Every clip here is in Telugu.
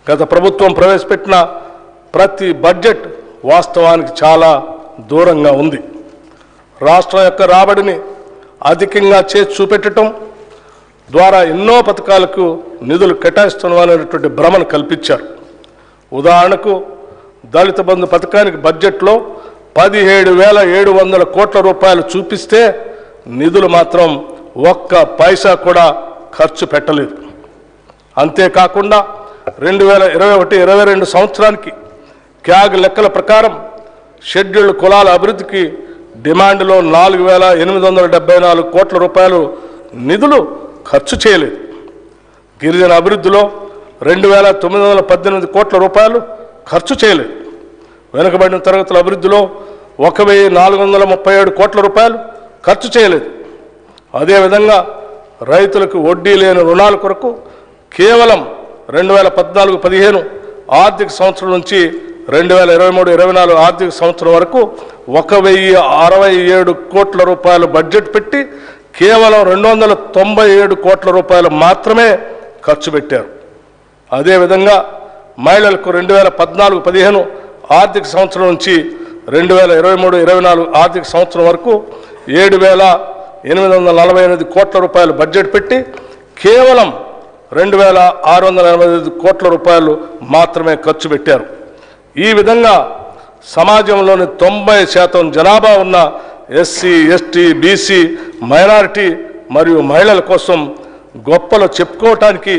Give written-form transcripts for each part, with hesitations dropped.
గత ప్రభుత్వం ప్రవేశపెట్టిన ప్రతి బడ్జెట్ వాస్తవానికి చాలా దూరంగా ఉంది. రాష్ట్రం యొక్క రాబడిని అధికంగా చేసి చూపెట్టడం ద్వారా ఎన్నో పథకాలకు నిధులు కేటాయిస్తున్నామనేటువంటి భ్రమను కల్పించారు. ఉదాహరణకు దళిత బంధు పథకానికి బడ్జెట్లో 17,700 కోట్ల రూపాయలు చూపిస్తే నిధులు మాత్రం ఒక్క పైసా కూడా ఖర్చు పెట్టలేదు. అంతేకాకుండా 2021-22 సంవత్సరానికి క్యాగ్ లెక్కల ప్రకారం షెడ్యూల్డ్ కులాల అభివృద్ధికి డిమాండ్లో 4,874 కోట్ల రూపాయలు నిధులు ఖర్చు చేయలేదు. గిరిజన అభివృద్ధిలో 2,918 కోట్ల రూపాయలు ఖర్చు చేయలేదు. వెనుకబడిన తరగతుల అభివృద్ధిలో 1,437 కోట్ల రూపాయలు ఖర్చు చేయలేదు. అదేవిధంగా రైతులకు వడ్డీ లేని రుణాల కొరకు కేవలం 2014-15 ఆర్థిక సంవత్సరం నుంచి 2023-24 ఆర్థిక సంవత్సరం వరకు 1,067 కోట్ల రూపాయలు బడ్జెట్ పెట్టి కేవలం 297 కోట్ల రూపాయలు మాత్రమే ఖర్చు పెట్టారు. అదేవిధంగా మహిళలకు 2014-15 ఆర్థిక సంవత్సరం నుంచి 2023-24 ఆర్థిక సంవత్సరం వరకు 7,848 కోట్ల రూపాయలు బడ్జెట్ పెట్టి కేవలం 2,685 కోట్ల రూపాయలు మాత్రమే ఖర్చు పెట్టారు. ఈ విధంగా సమాజంలోని 90% జనాభా ఉన్న ఎస్సీ, ఎస్టీ, బీసీ, మైనారిటీ మరియు మహిళల కోసం గొప్పలు చెప్పుకోవటానికి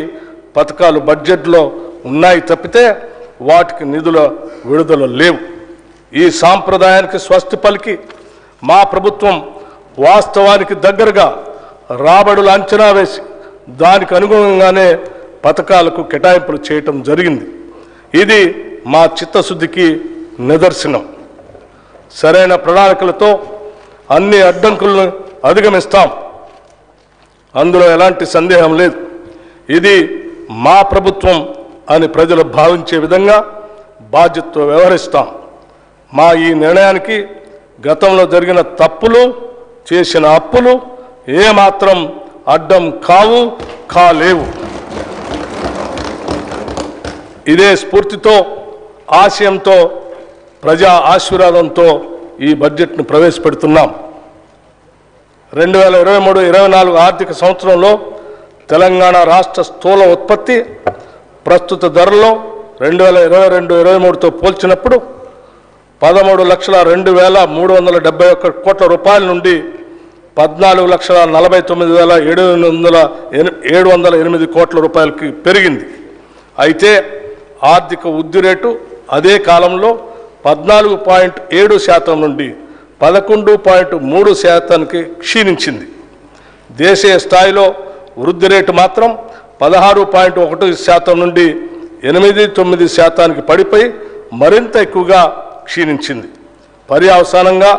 పథకాలు బడ్జెట్లో ఉన్నాయి తప్పితే వాటికి నిధుల విడుదల లేవు. ఈ సాంప్రదాయానికి స్వస్తి పలికి మా ప్రభుత్వం వాస్తవానికి దగ్గరగా రాబడులు అంచనా వేసి దానికి అనుగుణంగానే పథకాలకు కేటాయింపులు చేయటం జరిగింది. ఇది మా చిత్తశుద్ధికి నిదర్శనం. సరైన ప్రణాళికలతో అన్ని అడ్డంకులను అధిగమిస్తాం, అందులో ఎలాంటి సందేహం లేదు. ఇది మా ప్రభుత్వం అని ప్రజలు భావించే విధంగా బాధ్యతతో వ్యవహరిస్తాం. మా ఈ నిర్ణయానికి గతంలో జరిగిన తప్పులు, చేసిన అప్పులు ఏమాత్రం అడ్డం కాలేవు. ఇదే స్ఫూర్తితో, ఆశయంతో, ప్రజా ఆశీర్వాదంతో ఈ బడ్జెట్ను ప్రవేశపెడుతున్నాం. 2023-24 ఆర్థిక సంవత్సరంలో తెలంగాణ రాష్ట్ర స్థూల ఉత్పత్తి ప్రస్తుత ధరల్లో 2022-23తో పోల్చినప్పుడు 13,02,371 కోట్ల రూపాయల నుండి 14,49,708 కోట్ల రూపాయలకి పెరిగింది. అయితే ఆర్థిక వృద్ధి రేటు అదే కాలంలో 14.7% నుండి 11.3% క్షీణించింది. దేశీయ స్థాయిలో వృద్ధి రేటు మాత్రం 16.1% నుండి 8.9% పడిపోయి మరింత ఎక్కువగా క్షీణించింది. పర్యవసానంగా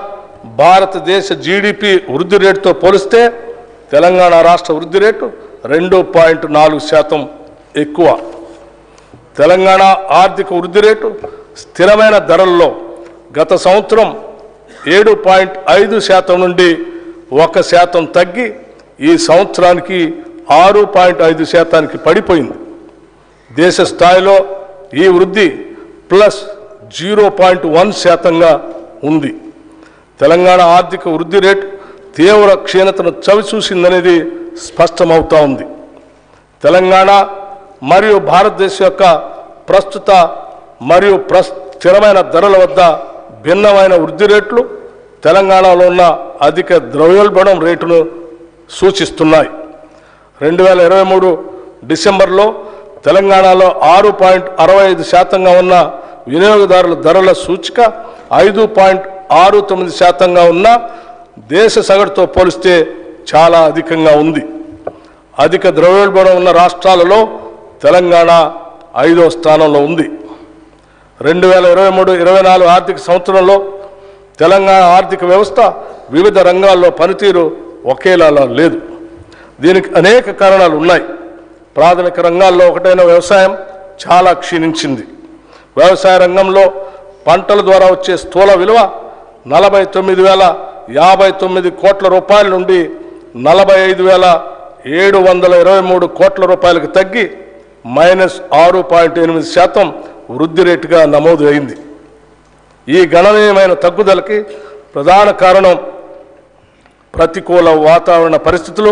భారతదేశ జీడిపి వృద్ధి రేటుతో పోలిస్తే తెలంగాణ రాష్ట్ర వృద్ధి రేటు 2.4% ఎక్కువ. తెలంగాణ ఆర్థిక వృద్ధి రేటు స్థిరమైన ధరల్లో గత సంవత్సరం 7.5% నుండి 1% తగ్గి ఈ సంవత్సరానికి 6.5% పడిపోయింది. దేశ స్థాయిలో ఈ వృద్ధి +0.1%గా ఉంది. తెలంగాణ ఆర్థిక వృద్ధి రేటు తీవ్ర క్షీణతను చవిచూసిందనేది స్పష్టమవుతా ఉంది. తెలంగాణ మరియు భారతదేశం యొక్క ప్రస్తుత మరియు స్థిరమైన ధరల వద్ద భిన్నమైన వృద్ధి రేట్లు తెలంగాణలో ఉన్న అధిక ద్రవ్యోల్బణం రేటును సూచిస్తున్నాయి. 2023 డిసెంబర్లో తెలంగాణలో 6.65%గా ఉన్న వినియోగదారుల ధరల సూచిక 5.69%గా ఉన్న దేశ సగటుతో పోలిస్తే చాలా అధికంగా ఉంది. అధిక ద్రవ్యోల్బణం ఉన్న రాష్ట్రాలలో తెలంగాణ 5వ స్థానంలో ఉంది. 2023-24 ఆర్థిక సంవత్సరంలో తెలంగాణ ఆర్థిక వ్యవస్థ వివిధ రంగాల్లో పనితీరు ఒకేలా లేదు. దీనికి అనేక కారణాలు ఉన్నాయి. ప్రాథమిక రంగాల్లో ఒకటైన వ్యవసాయం చాలా క్షీణించింది. వ్యవసాయ రంగంలో పంటల ద్వారా వచ్చే స్థూల విలువ 49,059 కోట్ల రూపాయల నుండి 45,723 కోట్ల రూపాయలకు తగ్గి -6.8% వృద్ధి రేటుగా నమోదు అయింది. ఈ గణనీయమైన తగ్గుదలకి ప్రధాన కారణం ప్రతికూల వాతావరణ పరిస్థితులు,